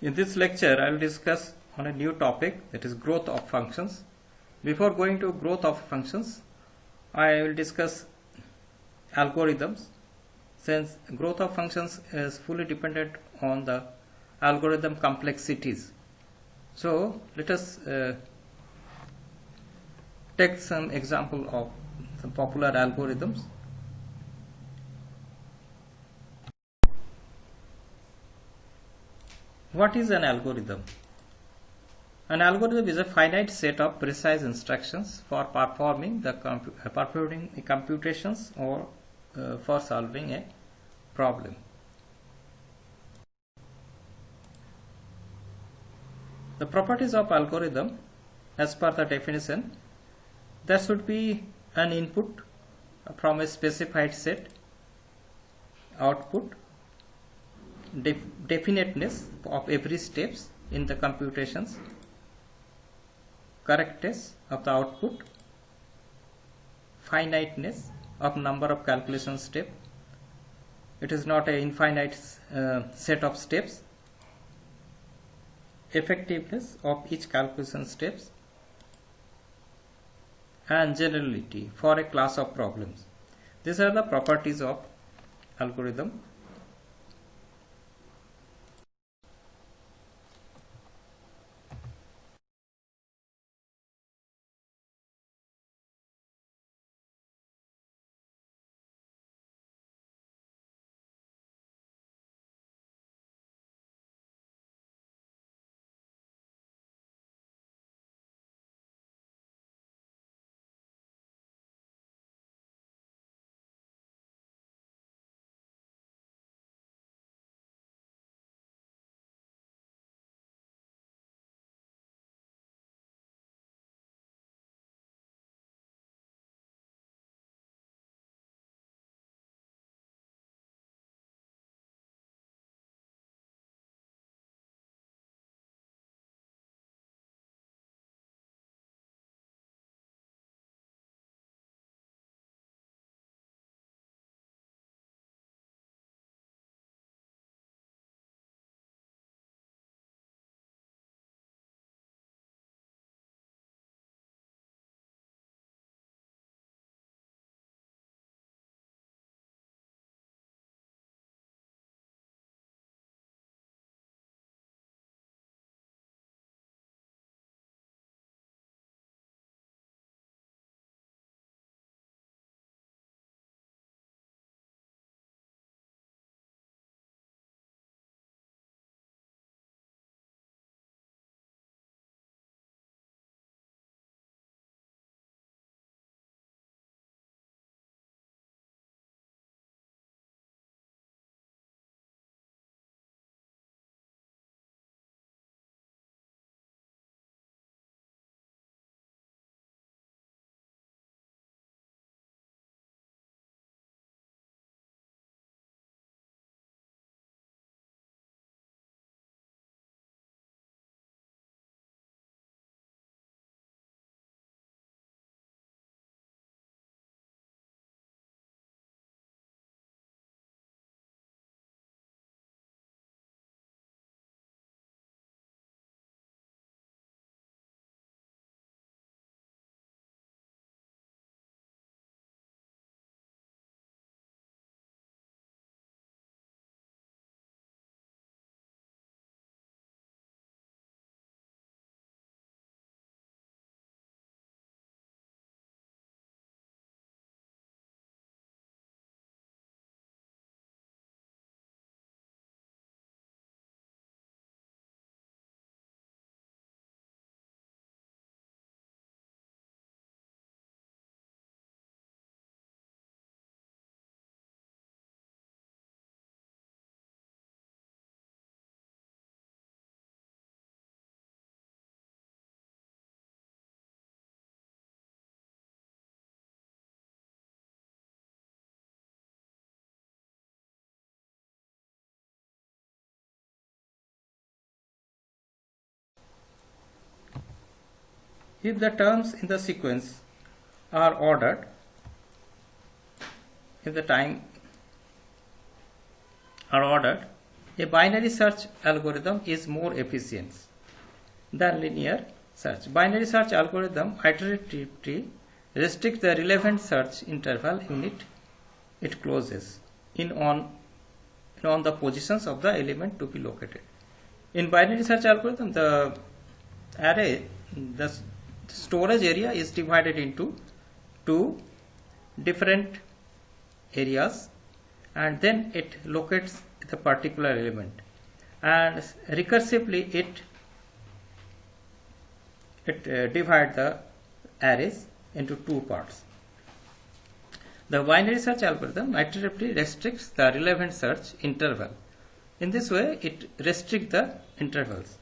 In this lecture, I will discuss on a new topic, that is growth of functions. Before going to growth of functions, I will discuss algorithms, since growth of functions is fully dependent on the algorithm complexities. So let us take some example of some popular algorithms. What is an algorithm? An algorithm is a finite set of precise instructions for performing the computations or for solving a problem. The properties of algorithm, as per the definition, there should be an input from a specified set, output, definiteness of every steps in the computations, correctness of the output, finiteness of number of calculation steps. It is not an infinite set of steps. Effectiveness of each calculation steps, and generality for a class of problems. These are the properties of algorithm. If the terms in the sequence are ordered, if the time are ordered, A binary search algorithm is more efficient than linear search. Binary search algorithm iteratively restricts the relevant search interval unit it closes in on the positions of the element to be located. In binary search algorithm, the array, the storage area is divided into two different areas, and then it locates the particular element, and recursively it divides the arrays into two parts. The binary search algorithm iteratively restricts the relevant search interval. In this way, it restricts the intervals.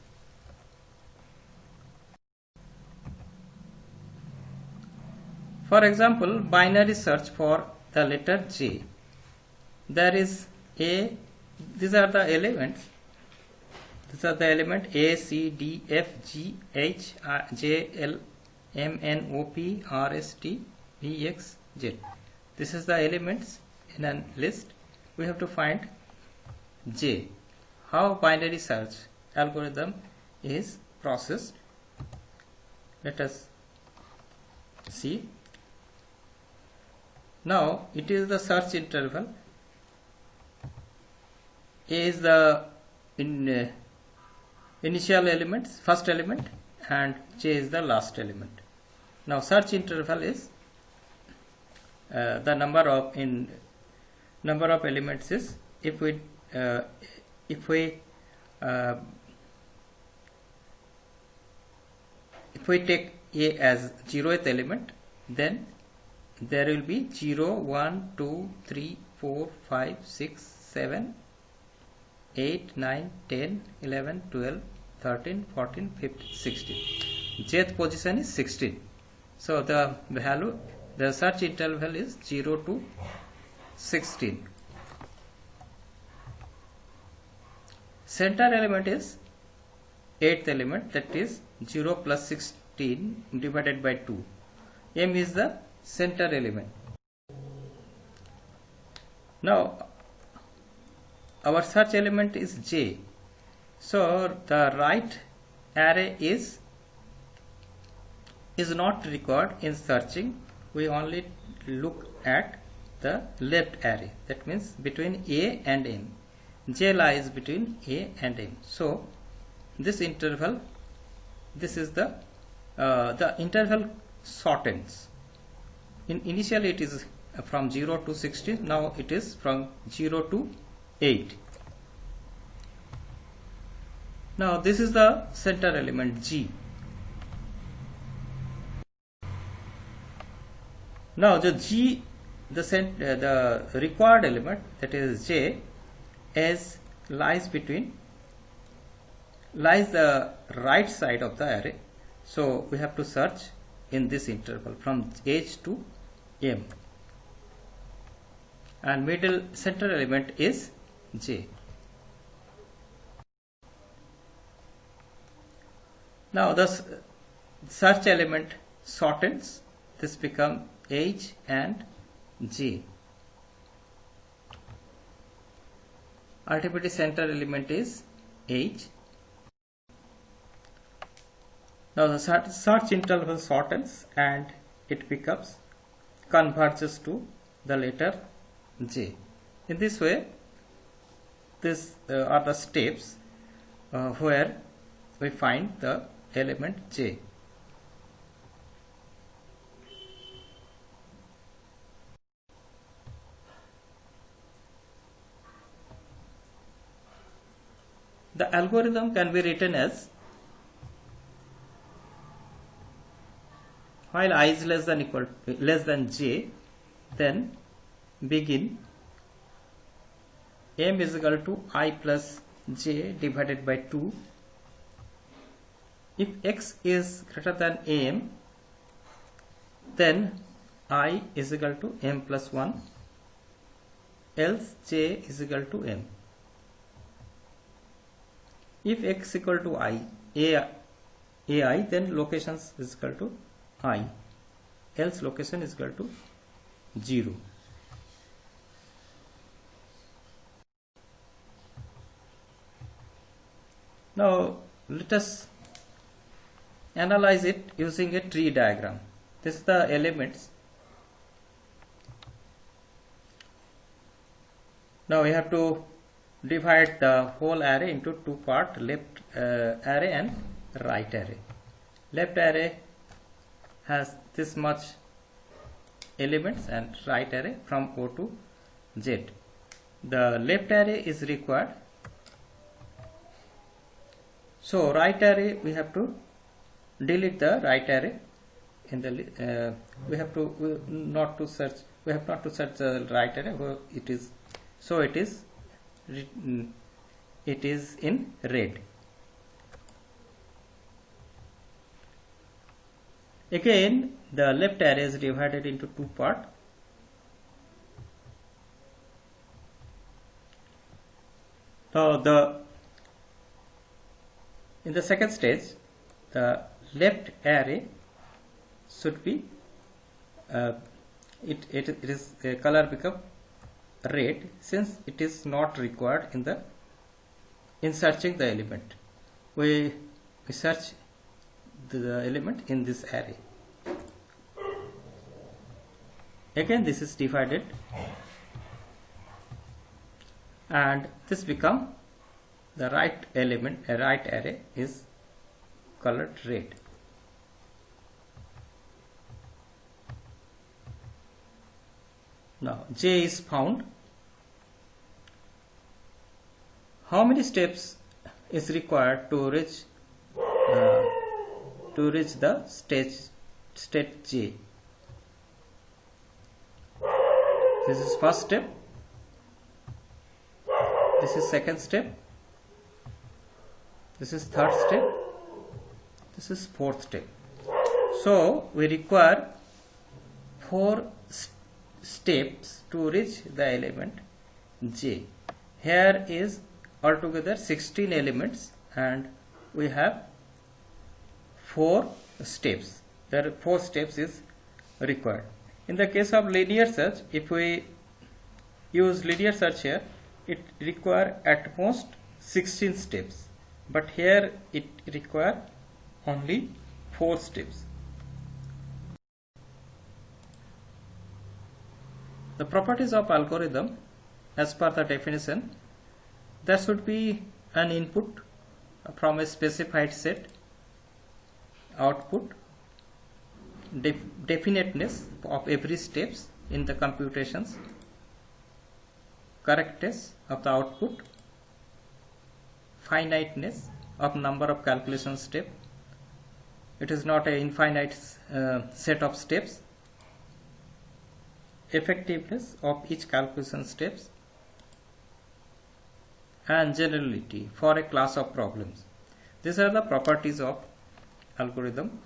For example, binary search for the letter J. There is A, these are the elements. These are the element A, C, D, F, G, H, J, L, M, N, O, P, R, S, T, V, X, Z. This is the elements in a list. We have to find J. How binary search algorithm is processed? Let us see. Now it is the search interval. A is the initial elements, first element, and J is the last element. Now search interval is the number of elements is if we take A as 0th element, then there will be 0, 1, 2, 3, 4, 5, 6, 7, 8, 9, 10, 11, 12, 13, 14, 15, 16. Jth position is 16. So the value, the search interval is 0 to 16. Center element is 8th element, that is 0 plus 16 divided by 2. M is the center element. Now our search element is J. So the right array is not required in searching. We only look at the left array. That means between A and M. J lies between A and M. So this interval, this is the interval shortens. Initially it is from 0 to 16. Now it is from 0 to 8. Now this is the center element G. Now the G, the required element, that is J, lies the right side of the array. So we have to search in this interval from H to M, and middle center element is J. Now the search element shortens. This becomes H and J. Ultimately center element is H. Now the search interval shortens and it converges to the letter J. In this way, these are the steps where we find the element J. The algorithm can be written as, while I is less than j, then begin m is equal to I plus j divided by 2. If x is greater than am, then I is equal to m plus 1, else j is equal to m. If x equal to ai, then locations is equal to I, else location is equal to 0. Now let us analyze it using a tree diagram. This is the elements. Now we have to divide the whole array into two parts, left array and right array. Left array has this much elements and right array from O to Z. The left array is required. So right array we have to delete the right array. In the we have not to search the right array. It is so it is in red. Again, the left array is divided into two parts. Now in the second stage, the left array should be it is color become red, since it is not required in searching the element. We search the element in this array. Again, this is divided, and this become the right element. A right array is colored red. Now J is found. How many steps is required to reach the state J? This is first step. This is second step. This is third step. This is fourth step. So we require 4 steps to reach the element J. Here is altogether 16 elements, and we have 4 steps. There are 4 steps is required. In the case of linear search, if we use linear search here, it require at most 16 steps, but here it require only 4 steps. The properties of algorithm, as per the definition, there should be an input from a specified set, output, definiteness of every steps in the computations, correctness of the output, finiteness of number of calculation steps. It is not an infinite set of steps. Effectiveness of each calculation steps, and generality for a class of problems. These are the properties of algorithm.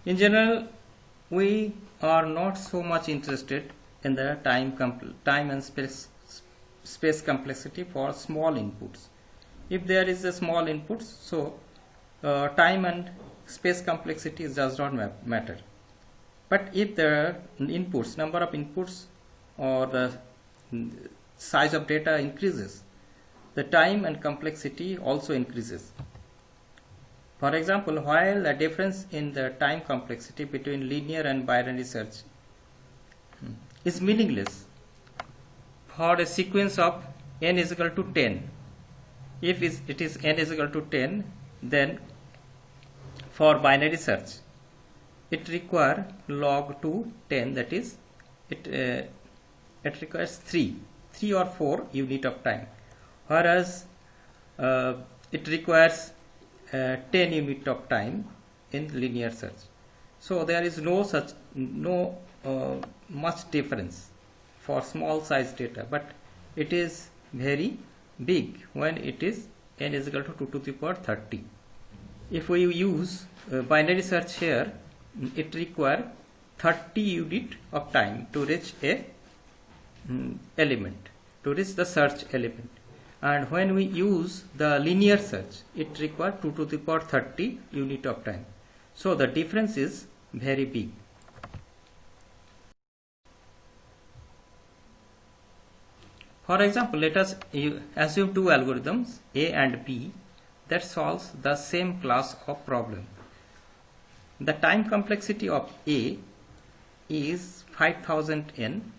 In general, we are not so much interested in the time and space complexity for small inputs. If there is a small inputs, so time and space complexity does not matter. But if there are inputs, number of inputs or the size of data increases, the time and complexity also increases. For example, while the difference in the time complexity between linear and binary search is meaningless for a sequence of n is equal to 10, if it is n is equal to 10, then for binary search it requires log 2 10, that is it requires 3 or 4 unit of time, whereas it requires 10 unit of time in linear search. So there is no much difference for small size data, but it is very big when it is n is equal to 2 to the power 30. If we use binary search here, it requires 30 unit of time to reach a element, to reach the search element. And when we use the linear search, it requires 2 to the power 30 unit of time. So the difference is very big. For example, let us assume two algorithms A and B that solves the same class of problem. The time complexity of A is 5000 n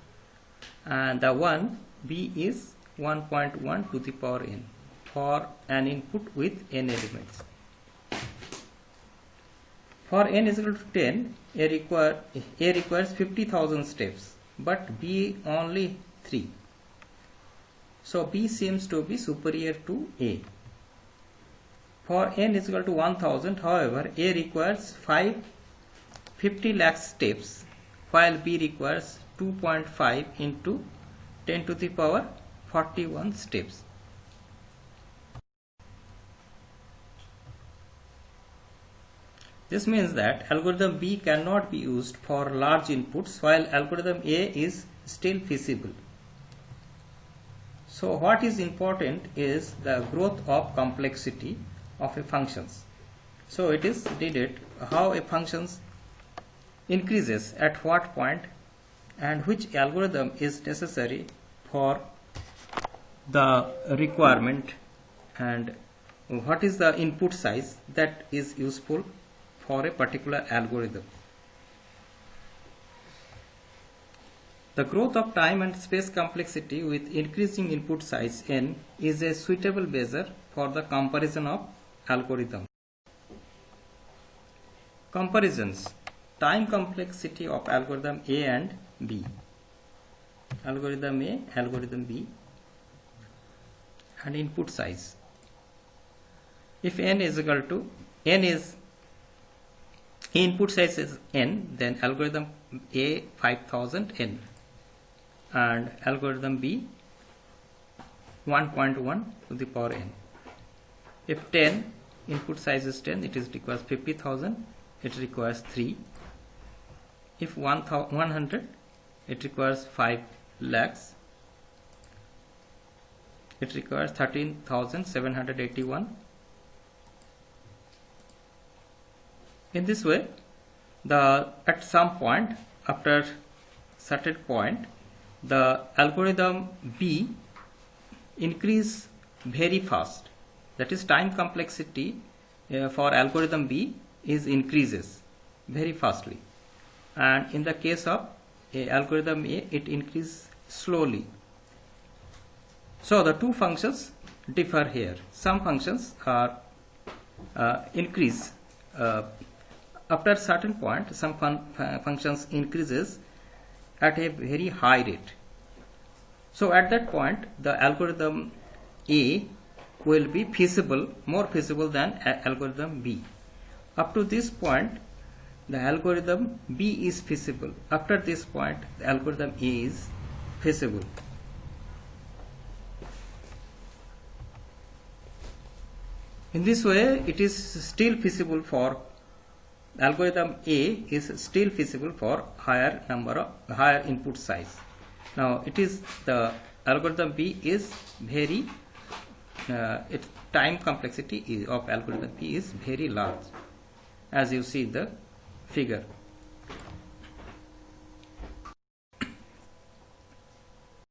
and the one B is 1.1 to the power n for an input with n elements. For n is equal to 10, A requires 50,000 steps, but B only 3. So B seems to be superior to A. For n is equal to 1000, however, A requires 50 lakh steps, while B requires 2.5 into 10 to the power 41 steps. This means that algorithm B cannot be used for large inputs, while algorithm A is still feasible. So what is important is the growth of complexity of a functions. So it is needed how a functions increases at what point and which algorithm is necessary for the requirement, and what is the input size that is useful for a particular algorithm. The growth of time and space complexity with increasing input size n is a suitable measure for the comparison of algorithms. Comparisons: time complexity of algorithm A and B. Algorithm A, algorithm B, and input size. If n is equal to input size is n, then algorithm A 5000 n and algorithm B 1.1 to the power n. If 10 input size is 10, it requires 50,000, it requires 3. If 100, it requires 5 lakhs, it requires 13,781. In this way, at some point, after certain point, the algorithm B increase very fast. That is, time complexity for algorithm B increases very fastly, and in the case of algorithm A, it increases slowly. So the two functions differ here. Some functions are increase after a certain point. Some functions increases at a very high rate. So at that point, the algorithm A will be feasible, more feasible than algorithm B. Up to this point, the algorithm B is feasible. After this point, the algorithm A is feasible. In this way, it is still feasible for algorithm A is still feasible for higher input size. Now it is the algorithm B is very its time complexity of algorithm P is very large, as you see the figure.